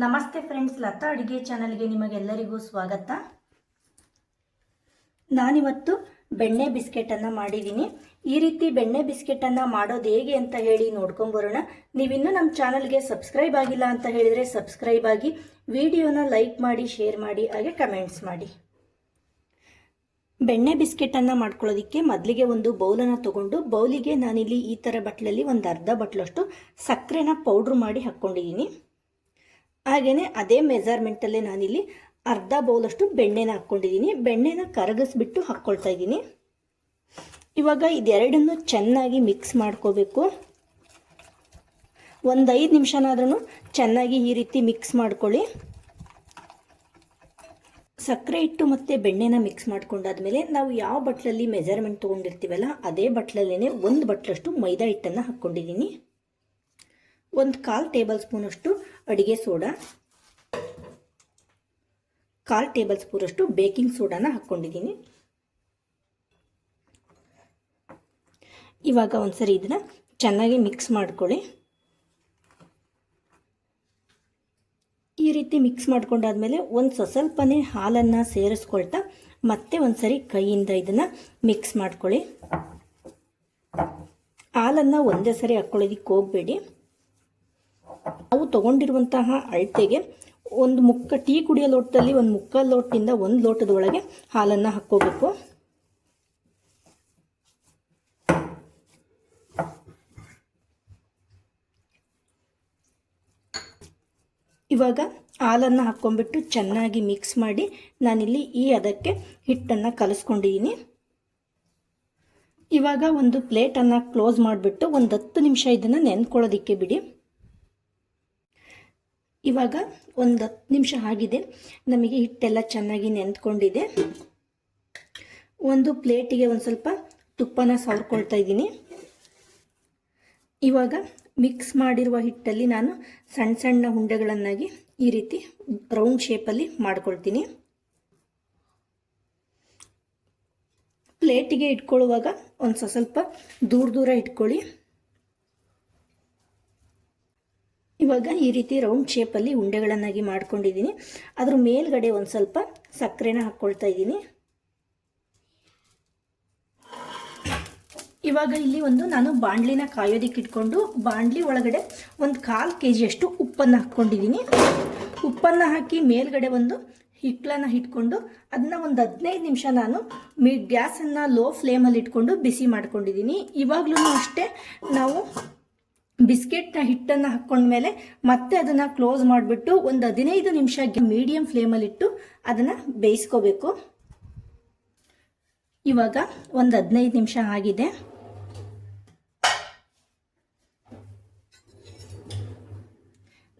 ನಮಸ್ತೆ ಫ್ರೆಂಡ್ಸ್, ಲತಾ ಅಡುಗೆ ಚಾನಲ್ಗೆ ನಿಮಗೆಲ್ಲರಿಗೂ ಸ್ವಾಗತ. ನಾನಿವತ್ತು ಬೆಣ್ಣೆ ಬಿಸ್ಕೆಟನ್ನು ಮಾಡಿದ್ದೀನಿ. ಈ ರೀತಿ ಬೆಣ್ಣೆ ಬಿಸ್ಕೆಟನ್ನು ಮಾಡೋದು ಹೇಗೆ ಅಂತ ಹೇಳಿ ನೋಡ್ಕೊಂಬರೋಣ. ನೀವಿನ್ನೂ ನಮ್ಮ ಚಾನಲ್ಗೆ ಸಬ್ಸ್ಕ್ರೈಬ್ ಆಗಿಲ್ಲ ಅಂತ ಹೇಳಿದರೆ ಸಬ್ಸ್ಕ್ರೈಬ್ ಆಗಿ, ವಿಡಿಯೋನ ಲೈಕ್ ಮಾಡಿ, ಶೇರ್ ಮಾಡಿ, ಹಾಗೆ ಕಮೆಂಟ್ಸ್ ಮಾಡಿ. ಬೆಣ್ಣೆ ಬಿಸ್ಕೆಟನ್ನು ಮಾಡ್ಕೊಳ್ಳೋದಕ್ಕೆ ಮೊದಲಿಗೆ ಒಂದು ಬೌಲನ್ನು ತೊಗೊಂಡು, ಬೌಲಿಗೆ ನಾನಿಲ್ಲಿ ಈ ಥರ ಬಟ್ಲಲ್ಲಿ ಒಂದು ಅರ್ಧ ಬಟ್ಲಷ್ಟು ಸಕ್ಕರೆನ ಪೌಡ್ರ್ ಮಾಡಿ ಹಾಕ್ಕೊಂಡಿದ್ದೀನಿ. ಹಾಗೆಯೇ ಅದೇ ಮೆಜರ್ಮೆಂಟಲ್ಲೇ ನಾನಿಲ್ಲಿ ಅರ್ಧ ಬೌಲಷ್ಟು ಬೆಣ್ಣೆನ ಹಾಕ್ಕೊಂಡಿದ್ದೀನಿ. ಬೆಣ್ಣೆನ ಕರಗಿಸ್ಬಿಟ್ಟು ಹಾಕ್ಕೊಳ್ತಾ ಇದ್ದೀನಿ. ಇವಾಗ ಇದೆರಡನ್ನು ಚೆನ್ನಾಗಿ ಮಿಕ್ಸ್ ಮಾಡ್ಕೋಬೇಕು. ಒಂದು 5 ನಿಮಿಷನಾದ್ರೂ ಚೆನ್ನಾಗಿ ಈ ರೀತಿ ಮಿಕ್ಸ್ ಮಾಡ್ಕೊಳ್ಳಿ. ಸಕ್ಕರೆ ಹಿಟ್ಟು ಮತ್ತು ಬೆಣ್ಣೆನ ಮಿಕ್ಸ್ ಮಾಡ್ಕೊಂಡಾದ್ಮೇಲೆ ನಾವು ಯಾವ ಬಟ್ಲಲ್ಲಿ ಮೆಜರ್ಮೆಂಟ್ ತೊಗೊಂಡಿರ್ತೀವಲ್ಲ ಅದೇ ಬಟ್ಲಲ್ಲೇ ಒಂದು ಬಟ್ಲಷ್ಟು ಮೈದಾ ಹಿಟ್ಟನ್ನು ಹಾಕ್ಕೊಂಡಿದ್ದೀನಿ. 1/4 ಟೇಬಲ್ ಸ್ಪೂನಷ್ಟು ಅಡುಗೆ ಸೋಡಾ, 1/4 ಟೇಬಲ್ ಸ್ಪೂನಷ್ಟು ಬೇಕಿಂಗ್ ಸೋಡಾನ ಹಾಕ್ಕೊಂಡಿದ್ದೀನಿ. ಇವಾಗ ಒಂದ್ಸರಿ ಇದನ್ನು ಚೆನ್ನಾಗಿ ಮಿಕ್ಸ್ ಮಾಡ್ಕೊಳ್ಳಿ. ಈ ರೀತಿ ಮಿಕ್ಸ್ ಮಾಡ್ಕೊಂಡಾದ್ಮೇಲೆ ಒಂದು ಸ್ವಲ್ಪನೇ ಹಾಲನ್ನು ಸೇರಿಸ್ಕೊಳ್ತಾ ಮತ್ತೆ ಒಂದ್ಸರಿ ಕೈಯಿಂದ ಇದನ್ನು ಮಿಕ್ಸ್ ಮಾಡ್ಕೊಳ್ಳಿ. ಹಾಲನ್ನು ಒಂದೇ ಸರಿ ಹಾಕ್ಕೊಳ್ಳೋದಕ್ಕೆ ಹೋಗಬೇಡಿ. ನಾವು ತಗೊಂಡಿರುವಂತಹ ಅಳತೆಗೆ ಒಂದು ಟೀ ಕುಡಿಯೋ ಲೋಟದಲ್ಲಿ 1/4 ಲೋಟದಿಂದ 1 ಲೋಟದೊಳಗೆ ಹಾಲನ್ನು ಹಾಕ್ಕೋಬೇಕು. ಇವಾಗ ಹಾಲನ್ನು ಹಾಕ್ಕೊಂಡ್ಬಿಟ್ಟು ಚೆನ್ನಾಗಿ ಮಿಕ್ಸ್ ಮಾಡಿ ನಾನಿಲ್ಲಿ ಅದಕ್ಕೆ ಹಿಟ್ಟನ್ನು ಕಲಿಸ್ಕೊಂಡಿದ್ದೀನಿ. ಇವಾಗ ಒಂದು ಪ್ಲೇಟನ್ನು ಕ್ಲೋಸ್ ಮಾಡಿಬಿಟ್ಟು ಒಂದು 10 ನಿಮಿಷ ಇದನ್ನು ನೆನ್ಕೊಳ್ಳೋದಕ್ಕೆ ಬಿಡಿ. ಇವಾಗ ಒಂದು 10 ನಿಮಿಷ ಆಗಿದೆ. ನಮಗೆ ಹಿಟ್ಟೆಲ್ಲ ಚೆನ್ನಾಗಿ ನೆಂದ್ಕೊಂಡಿದೆ. ಒಂದು ಪ್ಲೇಟಿಗೆ ಒಂದು ಸ್ವಲ್ಪ ತುಪ್ಪನ ಸವರ್ಕೊಳ್ತಾ ಇದ್ದೀನಿ. ಇವಾಗ ಮಿಕ್ಸ್ ಮಾಡಿರುವ ಹಿಟ್ಟಲ್ಲಿ ನಾನು ಸಣ್ಣ ಸಣ್ಣ ಉಂಡೆಗಳನ್ನಾಗಿ ಈ ರೀತಿ ರೌಂಡ್ ಶೇಪಲ್ಲಿ ಮಾಡ್ಕೊಳ್ತೀನಿ. ಪ್ಲೇಟಿಗೆ ಇಟ್ಕೊಳ್ಳುವಾಗ ಒಂದು ಸ್ವಲ್ಪ ದೂರ ಇಟ್ಕೊಳ್ಳಿ. ಇವಾಗ ಈ ರೀತಿ ರೌಂಡ್ ಶೇಪಲ್ಲಿ ಉಂಡೆಗಳನ್ನಾಗಿ ಮಾಡ್ಕೊಂಡಿದ್ದೀನಿ. ಅದ್ರ ಮೇಲ್ಗಡೆ ಒಂದು ಸ್ವಲ್ಪ ಸಕ್ಕರೆನ ಹಾಕ್ಕೊಳ್ತಾ ಇದ್ದೀನಿ. ಇವಾಗ ಇಲ್ಲಿ ನಾನು ಬಾಣಲಿನ ಕಾಯೋದಕ್ಕೆ ಇಟ್ಕೊಂಡು ಬಾಣಲಿ ಒಳಗಡೆ ಒಂದು 1/4 kg ಉಪ್ಪನ್ನು ಹಾಕ್ಕೊಂಡಿದ್ದೀನಿ. ಉಪ್ಪನ್ನು ಹಾಕಿ ಮೇಲ್ಗಡೆ ಒಂದು ಹಿಟ್ಟಲನ್ನು ಇಟ್ಕೊಂಡು ಅದನ್ನ ಒಂದು 15 ನಿಮಿಷ ನಾನು ಗ್ಯಾಸನ್ನು ಲೋ ಫ್ಲೇಮಲ್ಲಿ ಇಟ್ಕೊಂಡು ಬಿಸಿ ಮಾಡ್ಕೊಂಡಿದ್ದೀನಿ. ಇವಾಗಲೂ ಅಷ್ಟೇ ನಾವು ಬಿಸ್ಕೆಟ್ನ ಹಿಟ್ಟನ್ನು ಹಾಕ್ಕೊಂಡ್ಮೇಲೆ ಮತ್ತೆ ಅದನ್ನು ಕ್ಲೋಸ್ ಮಾಡಿಬಿಟ್ಟು ಒಂದು 15 ನಿಮಿಷ ಮೀಡಿಯಂ ಫ್ಲೇಮಲ್ಲಿಟ್ಟು ಅದನ್ನು ಬೇಯಿಸ್ಕೋಬೇಕು. ಇವಾಗ ಒಂದು 15 ನಿಮಿಷ ಆಗಿದೆ.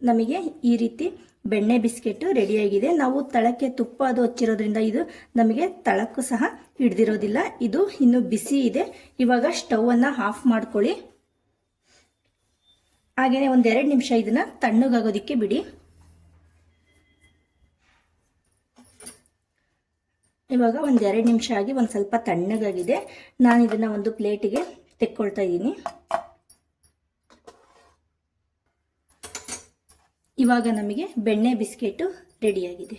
ನಮಗೆ ಈ ರೀತಿ ಬೆಣ್ಣೆ ಬಿಸ್ಕೆಟು ರೆಡಿಯಾಗಿದೆ. ನಾವು ತಳಕ್ಕೆ ತುಪ್ಪ ಅದು ಹಚ್ಚಿರೋದ್ರಿಂದ ಇದು ನಮಗೆ ತಳಕ್ಕೂ ಸಹ ಹಿಡ್ದಿರೋದಿಲ್ಲ. ಇದು ಇನ್ನೂ ಬಿಸಿ ಇದೆ. ಇವಾಗ ಸ್ಟವನ್ನು ಆಫ್ ಮಾಡ್ಕೊಳ್ಳಿ. ಹಾಗೆಯೇ ಒಂದು 2 ನಿಮಿಷ ಇದನ್ನು ತಣ್ಣಗಾಗೋದಕ್ಕೆ ಬಿಡಿ. ಇವಾಗ ಒಂದು 2 ನಿಮಿಷ ಆಗಿ ಒಂದು ಸ್ವಲ್ಪ ತಣ್ಣಗಾಗಿದೆ. ನಾನು ಇದನ್ನು ಒಂದು ಪ್ಲೇಟಿಗೆ ತೆಕ್ಕೊಳ್ತಾ ಇದ್ದೀನಿ. ಇವಾಗ ನಮಗೆ ಬೆಣ್ಣೆ ಬಿಸ್ಕೆಟು ರೆಡಿಯಾಗಿದೆ.